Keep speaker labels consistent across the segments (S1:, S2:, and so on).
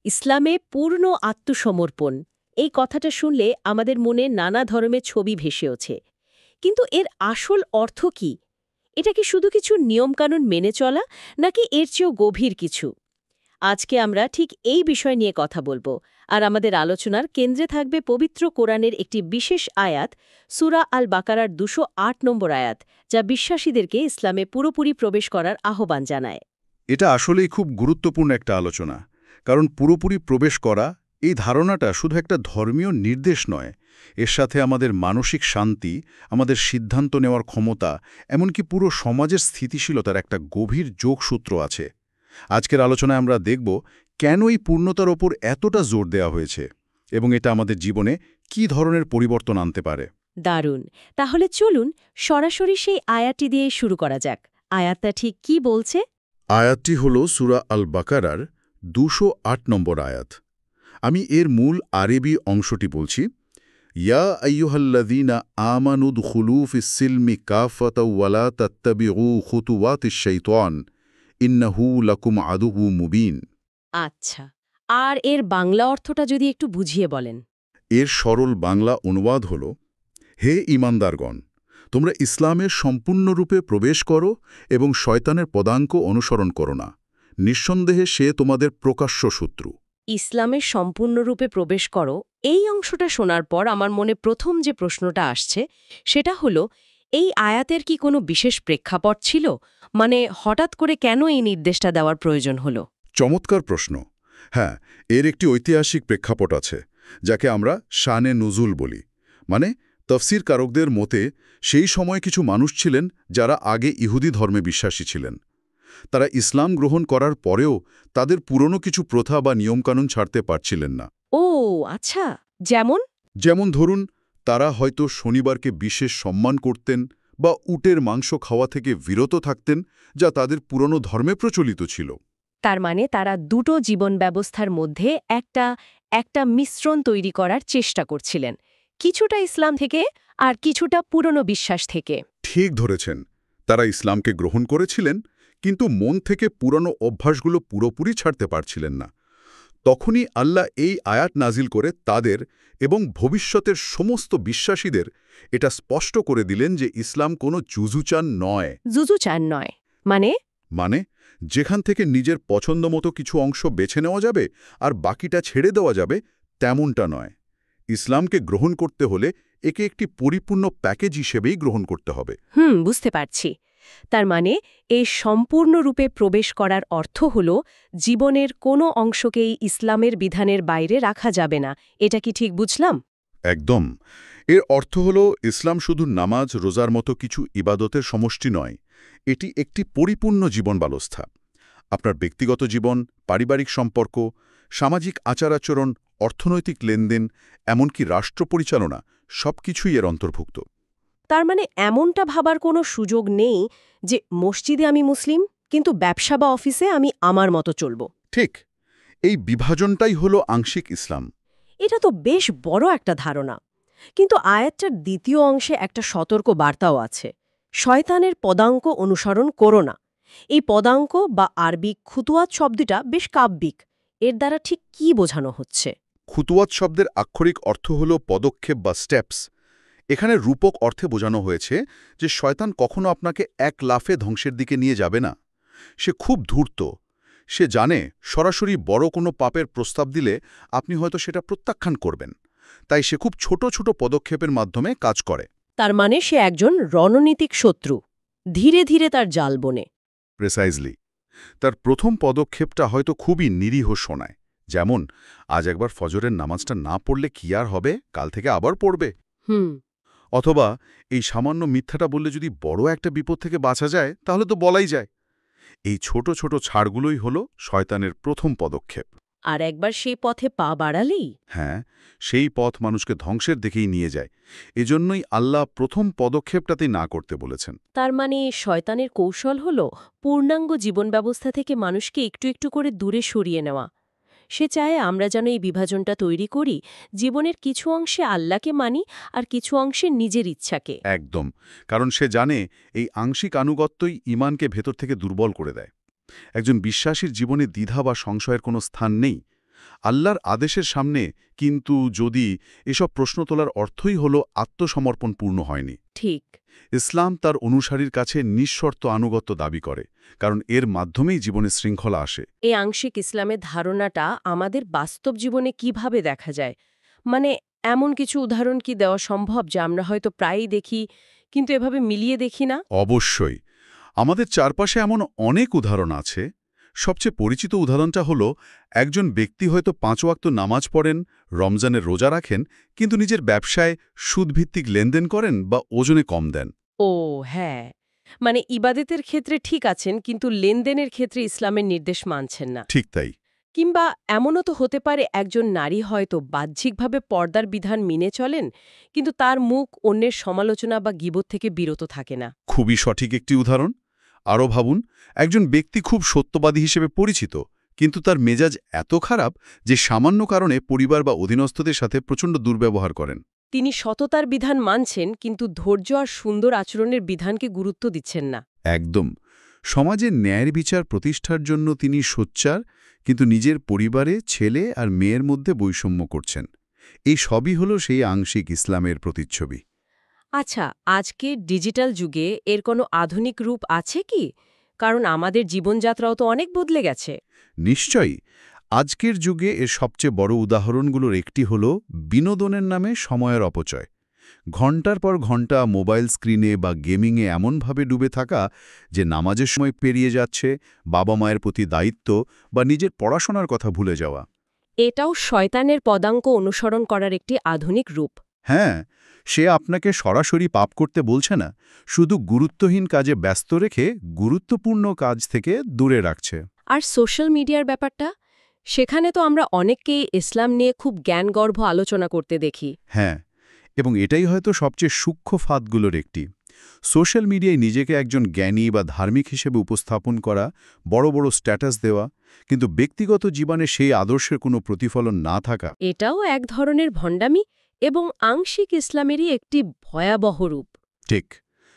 S1: ইসলামে পূর্ণ আত্মসমর্পণ এই কথাটা শুনলে আমাদের মনে নানা ধরনের ছবি ভেসে ওঠে। কিন্তু এর আসল অর্থ কি? এটা কি শুধু কিছু নিয়মকানুন মেনে চলা, নাকি এর চেয়েও গভীর কিছু? আজকে আমরা ঠিক এই বিষয় নিয়ে কথা বলবো। আর আমাদের আলোচনার কেন্দ্রে থাকবে পবিত্র কোরআনের একটি বিশেষ আয়াত, সূরা আল বাকারার 208 নম্বর আয়াত, যা বিশ্বাসীদেরকে ইসলামে পুরোপুরি প্রবেশ করার আহ্বান জানায়।
S2: এটা আসলেই খুব গুরুত্বপূর্ণ একটা আলোচনা, কারণ পুরোপুরি প্রবেশ করা এই ধারণাটা শুধু একটা ধর্মীয় নির্দেশ নয়, এর সাথে আমাদের মানসিক শান্তি, আমাদের সিদ্ধান্ত নেওয়ার ক্ষমতা, এমনকি পুরো সমাজের স্থিতিশীলতার একটা গভীর যোগসূত্র আছে। আজকের আলোচনায় আমরা দেখব কেন এই পূর্ণতার ওপর এতটা জোর দেওয়া হয়েছে এবং এটা আমাদের জীবনে কী ধরনের পরিবর্তন আনতে পারে।
S1: দারুণ। তাহলে চলুন সরাসরি সেই আয়াতটি দিয়ে শুরু করা যাক। আয়াতটা ঠিক কি বলছে?
S2: আয়াতটি হল সূরা আল বাকারার 208 নম্বর আয়াত। আমি এর মূল আরবি অংশটি বলছি। ইয়া আইয়ুহাল্লাযীনা আমানু দুখুলু ফিস-সিলমি কাফাতাও ওয়ালা তাত্তাবিউ খুতুওয়াতিশ শাইতান ইন্নাহু লাকুম আদুউম মুবিন।
S1: আচ্ছা, আর এর বাংলা অর্থটা যদি একটু বুঝিয়ে বলেন।
S2: এর সরল বাংলা অনুবাদ হল, হে ঈমানদারগণ, তোমরা ইসলামের সম্পূর্ণরূপে প্রবেশ করো এবং শয়তানের পদাঙ্ক অনুসরণ করো না। নিঃসন্দেহে সে তোমাদের প্রকাশ্য শত্রু।
S1: ইসলামের সম্পূর্ণরূপে প্রবেশ করো, এই অংশটা শোনার পর আমার মনে প্রথম যে প্রশ্নটা আসছে সেটা হলো, এই আয়াতের কি কোনো বিশেষ প্রেক্ষাপট ছিল? মানে হঠাৎ করে কেন এই নির্দেশটা দেওয়ার প্রয়োজন হলো?
S2: চমৎকার প্রশ্ন। হ্যাঁ, এর একটি ঐতিহাসিক প্রেক্ষাপট আছে, যাকে আমরা শানে নুজুল বলি। মানে তফসিরকারকদের মতে সেই সময়ে কিছু মানুষ ছিলেন যারা আগে ইহুদি ধর্মে বিশ্বাসী ছিলেন। তারা ইসলাম গ্রহণ করার পরেও তাদের পুরনো কিছু প্রথা বা নিয়মকানুন ছাড়তে পারছিলেন না।
S1: ও আচ্ছা, যেমন?
S2: যেমন ধরুন, তারা হয়তো শনিবারকে বিশেষ সম্মান করতেন বা উটের মাংস খাওয়া থেকে বিরত থাকতেন, যা তাদের পুরনো ধর্মে প্রচলিত ছিল।
S1: তার মানে তারা দুটো জীবন ব্যবস্থার মধ্যে একটা একটা মিশ্রণ তৈরি করার চেষ্টা করছিলেন, কিছুটা ইসলাম থেকে আর কিছুটা পুরনো বিশ্বাস থেকে।
S2: ঠিক ধরেছেন, তারা ইসলামকে গ্রহণ করেছিলেন, কিন্তু মন থেকে পুরনো অভ্যাসগুলো পুরোপুরি ছাড়তে পারছিলেন না। তখনই আল্লাহ এই আয়াত নাজিল করে তাদের এবং ভবিষ্যতের সমস্ত বিশ্বাসীদের এটা স্পষ্ট করে দিলেন যে ইসলাম কোনো জুজুচান নয়।
S1: জুজুচান নয় মানে?
S2: মানে যেখান থেকে নিজের পছন্দমতো কিছু অংশ বেছে নেওয়া যাবে আর বাকিটা ছেড়ে দেওয়া যাবে, তেমনটা নয়। ইসলামকে গ্রহণ করতে হলে একে একটি পরিপূর্ণ প্যাকেজ হিসেবেই গ্রহণ করতে হবে।
S1: বুঝতে পারছি। তার মানে এই সম্পূর্ণরূপে প্রবেশ করার অর্থ হল জীবনের কোনো অংশকেই ইসলামের বিধানের বাইরে রাখা যাবে না। এটা কি ঠিক বুঝলাম?
S2: একদম। এর অর্থ হল ইসলাম শুধু নামাজ, রোজার মতো কিছু ইবাদতের সমষ্টি নয়, এটি একটি পরিপূর্ণ জীবন ব্যবস্থা। আপনার ব্যক্তিগত জীবন, পারিবারিক সম্পর্ক, সামাজিক আচার-আচরণ, অর্থনৈতিক লেনদেন, এমনকি রাষ্ট্র পরিচালনা, সবকিছুই এর অন্তর্ভুক্ত।
S1: তার মানে এমনটা ভাবার কোনো সুযোগ নেই যে মসজিদে আমি মুসলিম, কিন্তু ব্যবসা বা অফিসে আমি আমার মতো চলব।
S2: ঠিক, এই বিভাজনটাই হল আংশিক ইসলাম।
S1: এটা তো বেশ বড় একটা ধারণা। কিন্তু আয়াতটার দ্বিতীয় অংশে একটা সতর্ক বার্তাও আছে। শয়তানের পদাঙ্ক অনুসরণ করো না। এই পদাঙ্ক বা আরবিক খুতুয়াত শব্দটা বেশ কাব্যিক। এর দ্বারা ঠিক কি বোঝানো হচ্ছে?
S2: খুতুয়াত শব্দের আক্ষরিক অর্থ হল পদক্ষেপ বা স্টেপস। এখানে রূপক অর্থে বোঝানো হয়েছে যে শয়তান কখনো আপনাকে এক লাফে ধ্বংসের দিকে নিয়ে যাবে না। সে খুব ধূর্ত। সে জানে সরাসরি বড় কোনো পাপের প্রস্তাব দিলে আপনি হয়তো সেটা প্রত্যাখ্যান করবেন। তাই সে খুব ছোট ছোট পদক্ষেপের মাধ্যমে কাজ করে।
S1: তার মানে সে একজন রণনীতিক শত্রু, ধীরে ধীরে তার জাল বনে।
S2: প্রিসাইজলি। তার প্রথম পদক্ষেপটা হয়তো খুবই নিরীহ শোনায়, যেমন আজ একবার ফজরের নামাজটা না পড়লে কি আর হবে, কাল থেকে আবার পড়বে।
S1: হুম
S2: অথবা এই সামান্য মিথ্যাটা বললে যদি বড় একটা বিপদ থেকে বাঁচা যায় তাহলে তো বলাই যায়। এই ছোট ছোট ছাড়গুলোই হল শয়তানের প্রথম পদক্ষেপ।
S1: আর একবার সেই পথে পা বাড়ালেই?
S2: হ্যাঁ, সেই পথ মানুষকে ধ্বংসের দিকেই নিয়ে যায়। এজন্যই আল্লাহ প্রথম পদক্ষেপটাতেই না করতে বলেছেন।
S1: তার মানে শয়তানের কৌশল হল পূর্ণাঙ্গ জীবন ব্যবস্থা থেকে মানুষকে একটু একটু করে দূরে সরিয়ে নেওয়া। সে চায় আমরা যেন এই বিভাজনটা তৈরি করি, জীবনের কিছু অংশে আল্লাহকে মানি আর কিছু অংশে নিজের ইচ্ছাকে।
S2: একদম, কারণ সে জানে এই আংশিক আনুগত্যই ঈমানকে ভেতর থেকে দুর্বল করে দেয়। একজন বিশ্বাসীর জীবনে দ্বিধা বা সংশয়ের কোনো স্থান নেই। আল্লাহর আদেশের সামনে কিন্তু যদি এসব প্রশ্ন তোলার অর্থই হলো আত্মসমর্পণ পূর্ণ হয়নি।
S1: ঠিক।
S2: ইসলাম তার অনুসারীর কাছে নিঃশর্ত আনুগত্য দাবি করে, কারণ এর মাধ্যমেই জীবনে শৃঙ্খলা আসে।
S1: এই আংশিক ইসলামের ধারণাটা আমাদের বাস্তব জীবনে কিভাবে দেখা যায়? মানে এমন কিছু উদাহরণ কি দেওয়া সম্ভব যা আমরা হয়তো প্রায়ই দেখি কিন্তু এভাবে মিলিয়ে দেখি না?
S2: অবশ্যই। আমাদের চারপাশে এমন অনেক উদাহরণ আছে। সবচেয়ে পরিচিত উদাহরণটা হলো একজন ব্যক্তি হয়তো 5 ওয়াক্ত নামাজ পড়েন, রমজানের রোজা রাখেন, কিন্তু নিজের ব্যবসায় সুদভিত্তিক লেনদেন করেন বা ওজনে কম দেন।
S1: ও হ্যাঁ, মানে ইবাদতের ক্ষেত্রে ঠিক আছেন কিন্তু লেনদেনের ক্ষেত্রে ইসলামের নির্দেশ মানছেন না।
S2: ঠিক তাই।
S1: কিংবা এমনও তো হতে পারে একজন নারী হয়তো বাহ্যিকভাবে পর্দার বিধান মেনে চলেন কিন্তু তার মুখ অন্যের সমালোচনা বা গীবত থেকে বিরত থাকে না।
S2: খুবই সঠিক একটি উদাহরণ। আরও ভাবুন, একজন ব্যক্তি খুব সত্যবাদী হিসেবে পরিচিত, কিন্তু তার মেজাজ এত খারাপ যে সামান্য কারণে পরিবার বা অধীনস্থদের সাথে প্রচণ্ড দুর্ব্যবহার করেন।
S1: তিনি সততার বিধান মানছেন কিন্তু ধৈর্য আর সুন্দর আচরণের বিধানকে গুরুত্ব দিচ্ছেন না।
S2: একদম। সমাজে ন্যায়ের বিচার প্রতিষ্ঠার জন্য তিনি সোচ্চার, কিন্তু নিজের পরিবারে ছেলে আর মেয়ের মধ্যে বৈষম্য করছেন। এই সবই হলো সেই আংশিক ইসলামের প্রতিচ্ছবি।
S1: আচ্ছা, আজকে ডিজিটাল যুগে এর কোনো আধুনিক রূপ আছে কি? কারণ আমাদের জীবনযাত্রাও তো অনেক বদলে গেছে।
S2: নিশ্চয়ই। আজকের যুগে এর সবচেয়ে বড় উদাহরণগুলোর একটি হল বিনোদনের নামে সময়ের অপচয়। ঘণ্টার পর ঘণ্টা মোবাইল স্ক্রিনে বা গেমিংয়ে এমনভাবে ডুবে থাকা যে নামাজের সময় পেরিয়ে যাচ্ছে, বাবা মায়ের প্রতি দায়িত্ব বা নিজের পড়াশোনার কথা ভুলে যাওয়া।
S1: এটাও শয়তানের পদাঙ্ক অনুসরণ করার একটি আধুনিক রূপ।
S2: হ্যাঁ, সে আপনাকে সরাসরি পাপ করতে বলছে না, শুধু গুরুত্বহীন কাজে ব্যস্ত রেখে গুরুত্বপূর্ণ কাজ থেকে দূরে রাখছে।
S1: আর সোশ্যাল মিডিয়ার ব্যাপারটা, সেখানে তো আমরা অনেককেই ইসলাম নিয়ে খুব জ্ঞানগর্ভ আলোচনা করতে দেখি।
S2: হ্যাঁ, এবং এটাই হয়তো সবচেয়ে সূক্ষ্ম ফাঁদগুলোর একটি। সোশ্যাল মিডিয়ায় নিজেকে একজন জ্ঞানী বা ধার্মিক হিসেবে উপস্থাপন করা, বড় বড় স্ট্যাটাস দেওয়া, কিন্তু ব্যক্তিগত জীবনে সেই আদর্শের কোনো প্রতিফলন না থাকা।
S1: এটাও এক ধরনের ভণ্ডামি এবং আংশিক ইসলামেরই একটি ভয়াবহ রূপ।
S2: ঠিক,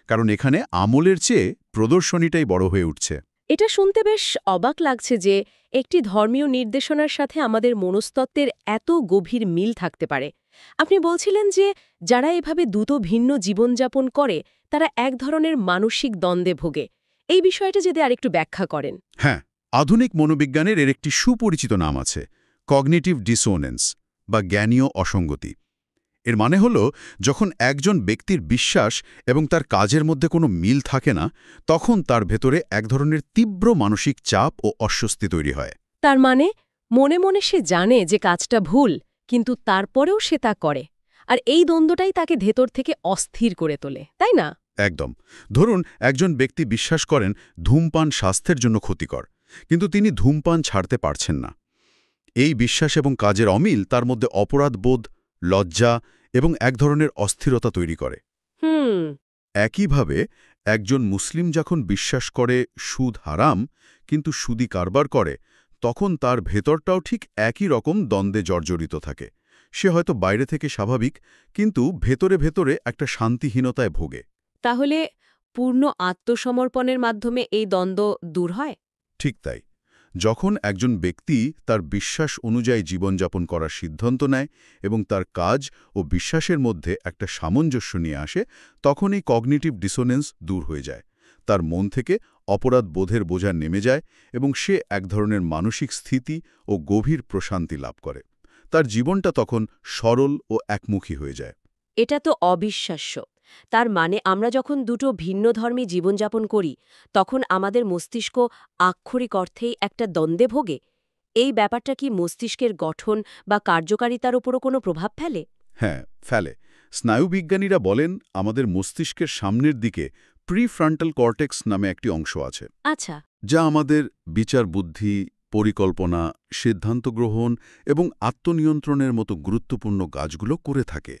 S2: কারণ এখানে আমলের চেয়ে প্রদর্শনীটাই বড় হয়ে উঠছে।
S1: এটা শুনতে বেশ অবাক লাগছে যে একটি ধর্মীয় নির্দেশনার সাথে আমাদের মনস্তত্ত্বের এত গভীর মিল থাকতে পারে। আপনি বলছিলেন যে যারা এভাবে দুটো ভিন্ন জীবনযাপন করে তারা এক ধরনের মানসিক দ্বন্দ্বে ভোগে। এই বিষয়টা যদি আরেকটু ব্যাখ্যা করেন।
S2: হ্যাঁ, আধুনিক মনোবিজ্ঞানের এর একটি সুপরিচিত নাম আছে, কগনিটিভ ডিসোনেন্স বা জ্ঞানীয় অসঙ্গতি। এর মানে হল, যখন একজন ব্যক্তির বিশ্বাস এবং তার কাজের মধ্যে কোনো মিল থাকে না, তখন তার ভেতরে এক ধরনের তীব্র মানসিক চাপ ও অস্বস্তি তৈরি হয়।
S1: তার মানে মনে মনে সে জানে যে কাজটা ভুল, কিন্তু তারপরেও সে তা করে। আর এই দ্বন্দ্বটাই তাকে ভেতর থেকে অস্থির করে তোলে, তাই না?
S2: একদম। ধরুন, একজন ব্যক্তি বিশ্বাস করেন ধূমপান স্বাস্থ্যের জন্য ক্ষতিকর, কিন্তু তিনি ধূমপান ছাড়তে পারছেন না। এই বিশ্বাস এবং কাজের অমিল তার মধ্যে অপরাধবোধ, লজ্জা এবং এক ধরনের অস্থিরতা তৈরি করে।
S1: হুম।
S2: একইভাবে একজন মুসলিম যখন বিশ্বাস করে সুদ হারাম কিন্তু সুদি কারবার করে, তখন তার ভেতরটাও ঠিক একই রকম দ্বন্দ্বে জর্জরিত থাকে। সে হয়তো বাইরে থেকে স্বাভাবিক, কিন্তু ভেতরে ভেতরে একটা শান্তিহীনতায় ভোগে।
S1: তাহলে পূর্ণ আত্মসমর্পণের মাধ্যমে এই দ্বন্দ্ব দূর হয়?
S2: ঠিক তাই। যখন একজন ব্যক্তি তার বিশ্বাস অনুযায়ী জীবনযাপন করার সিদ্ধান্ত নেয় এবং তার কাজ ও বিশ্বাসের মধ্যে একটা সামঞ্জস্য নিয়ে আসে, তখন এই কগনিটিভ ডিসোনেন্স দূর হয়ে যায়। তার মন থেকে অপরাধ বোধের বোঝা নেমে যায় এবং সে এক ধরনের মানসিক স্থিতি ও গভীর প্রশান্তি লাভ করে। তার জীবনটা তখন সরল ও একমুখী হয়ে যায়।
S1: এটা তো অবিশ্বাস্য। তার মানে আমরা যখন দুটো ভিন্ন ধর্মী জীবনযাপন করি তখন আমাদের মস্তিষ্ক আক্ষরিক অর্থেই একটা দ্বন্দ্বে ভোগে। এই ব্যাপারটা কি মস্তিষ্কের গঠন বা কার্যকারিতার উপরও কোনো প্রভাব ফেলে?
S2: হ্যাঁ, ফেলে। স্নায়ুবিজ্ঞানীরা বলেন আমাদের মস্তিষ্কের সামনের দিকে প্রিফ্রন্টাল কর্টেক্স নামে একটি অংশ আছে,
S1: আচ্ছা।
S2: যা আমাদের বিচার বুদ্ধি, পরিকল্পনা, সিদ্ধান্ত গ্রহণ এবং আত্মনিয়ন্ত্রণের মতো গুরুত্বপূর্ণ কাজগুলো করে থাকে।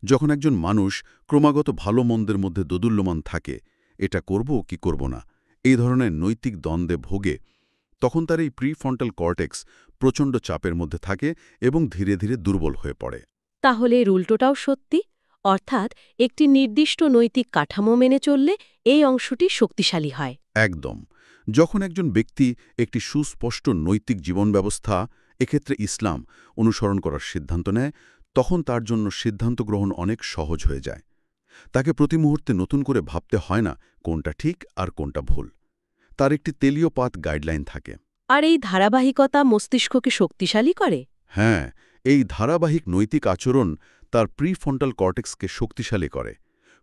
S2: যখন একজন মানুষ ক্রমাগত ভালো মন্দের মধ্যে দোদুল্যমান থাকে, এটা করব কি করব না, এই ধরনের নৈতিক দ্বন্দ্বে ভোগে, তখন তার এই প্রিফ্রন্টাল কর্টেক্স প্রচণ্ড চাপের মধ্যে থাকে এবং ধীরে ধীরে দুর্বল হয়ে পড়ে।
S1: তাহলে এর উল্টোটাও সত্যি, অর্থাৎ একটি নির্দিষ্ট নৈতিক কাঠামো মেনে চললে এই অংশটি শক্তিশালী হয়।
S2: একদম। যখন একজন ব্যক্তি একটি সুস্পষ্ট নৈতিক জীবন ব্যবস্থা এক্ষেত্রে ইসলাম অনুসরণ করার সিদ্ধান্ত নেয়, তখন তার জন্য সিদ্ধান্ত গ্রহণ অনেক সহজ হয়ে যায়। তাকে প্রতি মুহূর্তে নতুন করে ভাবতে হয় না কোনটা ঠিক আর কোনটা ভুল। তার একটি তেলীয় পাত গাইডলাইন থাকে।
S1: আর এই ধারাবাহিকতা মস্তিষ্ককে শক্তিশালী করে।
S2: হ্যাঁ, এই ধারাবাহিক নৈতিক আচরণ তার প্রিফ্রন্টাল কর্টেক্সকে শক্তিশালী করে।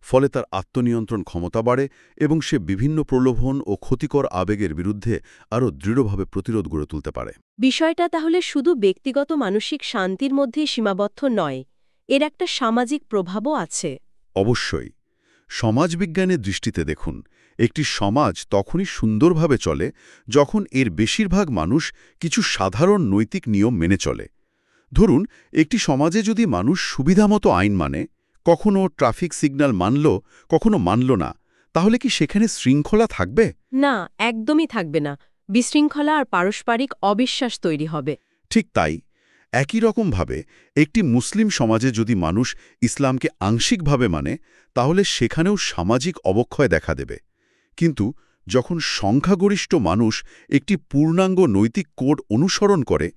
S2: ফলে তার আত্মনিয়ন্ত্রণ ক্ষমতা বাড়ে এবং সে বিভিন্ন প্রলোভন ও ক্ষতিকর আবেগের বিরুদ্ধে আরও দৃঢ়ভাবে প্রতিরোধ গড়ে তুলতে পারে।
S1: বিষয়টা তাহলে শুধু ব্যক্তিগত মানসিক শান্তির মধ্যেই সীমাবদ্ধ নয়, এর একটা সামাজিক প্রভাবও আছে।
S2: অবশ্যই। সমাজবিজ্ঞানের দৃষ্টিতে দেখুন, একটি সমাজ তখনই সুন্দরভাবে চলে যখন এর বেশিরভাগ মানুষ কিছু সাধারণ নৈতিক নিয়ম মেনে চলে। ধরুন, একটি সমাজে যদি মানুষ সুবিধামতো আইন মানে, কখনো ট্রাফিক সিগন্যাল মানল, কখনো মানল না, তাহলে কি সেখানে শৃঙ্খলা থাকবে?
S1: না, একদমই থাকবে না। বিশৃঙ্খলা আর পারস্পরিক অবিশ্বাস তৈরি হবে।
S2: ঠিক তাই। একই রকমভাবে একটি মুসলিম সমাজে যদি মানুষ ইসলামকে আংশিকভাবে মানে, তাহলে সেখানেও সামাজিক অবক্ষয় দেখা দেবে। কিন্তু যখন সংখ্যাগরিষ্ঠ মানুষ একটি পূর্ণাঙ্গ নৈতিক কোড অনুসরণ করে,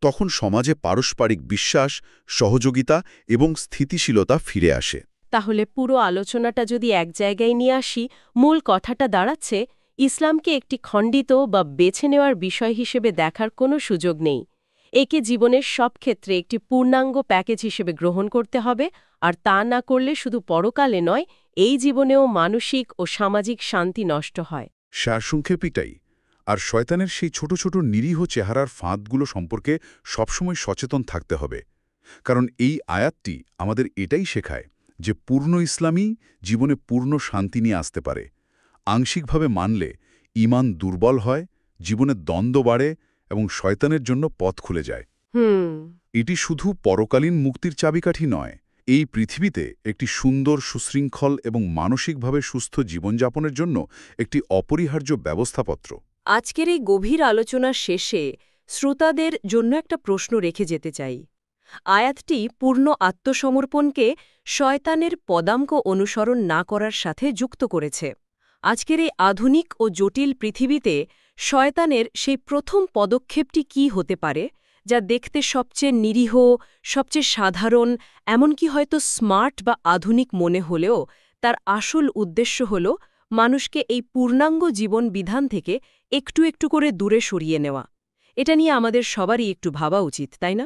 S2: তখন সমাজে পারস্পরিক বিশ্বাস, সহযোগিতা এবং স্থিতিশীলতা ফিরে আসে।
S1: তাহলে পুরো আলোচনাটা যদি এক জায়গায় নিয়ে আসি, মূল কথাটা দাঁড়াচ্ছে, ইসলামকে একটি খণ্ডিত বা বেছে নেওয়ার বিষয় হিসেবে দেখার কোনো সুযোগ নেই। একে জীবনের সব ক্ষেত্রে একটি পূর্ণাঙ্গ প্যাকেজ হিসেবে গ্রহণ করতে হবে, আর তা না করলে শুধু পরকালে নয়, এই জীবনেও মানসিক ও সামাজিক শান্তি নষ্ট হয়।
S2: সারসংক্ষেপিটাই। আর শয়তানের সেই ছোট ছোট নিরীহ চেহারার ফাঁদগুলো সম্পর্কে সবসময় সচেতন থাকতে হবে। কারণ এই আয়াতটি আমাদের এটাই শেখায় যে পূর্ণ ইসলামই জীবনে পূর্ণ শান্তি নিয়ে আসতে পারে। আংশিকভাবে মানলে ঈমান দুর্বল হয়, জীবনে দ্বন্দ্ব বাড়ে এবং শয়তানের জন্য পথ খুলে যায়। এটি শুধু পরকালীন মুক্তির চাবিকাঠি নয়, এই পৃথিবীতে একটি সুন্দর, সুশৃঙ্খল এবং মানসিকভাবে সুস্থ জীবনযাপনের জন্য একটি অপরিহার্য ব্যবস্থাপত্র।
S1: আজকের এই গভীর আলোচনার শেষে শ্রোতাদের জন্য একটা প্রশ্ন রেখে যেতে চাই। আয়াতটি পূর্ণ আত্মসমর্পণকে শয়তানের পদাঙ্ক অনুসরণ না করার সাথে যুক্ত করেছে। আজকের এই আধুনিক ও জটিল পৃথিবীতে শয়তানের সেই প্রথম পদক্ষেপটি কি হতে পারে, যা দেখতে সবচেয়ে নিরীহ, সবচেয়ে সাধারণ, এমনকি হয়তো স্মার্ট বা আধুনিক মনে হলেও তার আসল উদ্দেশ্য হল মানুষকে এই পূর্ণাঙ্গ জীবন বিধান থেকে একটু একটু করে দূরে সরিয়ে নেওয়া। এটা নিয়ে আমাদের সবারই একটু ভাবা উচিত, তাই না?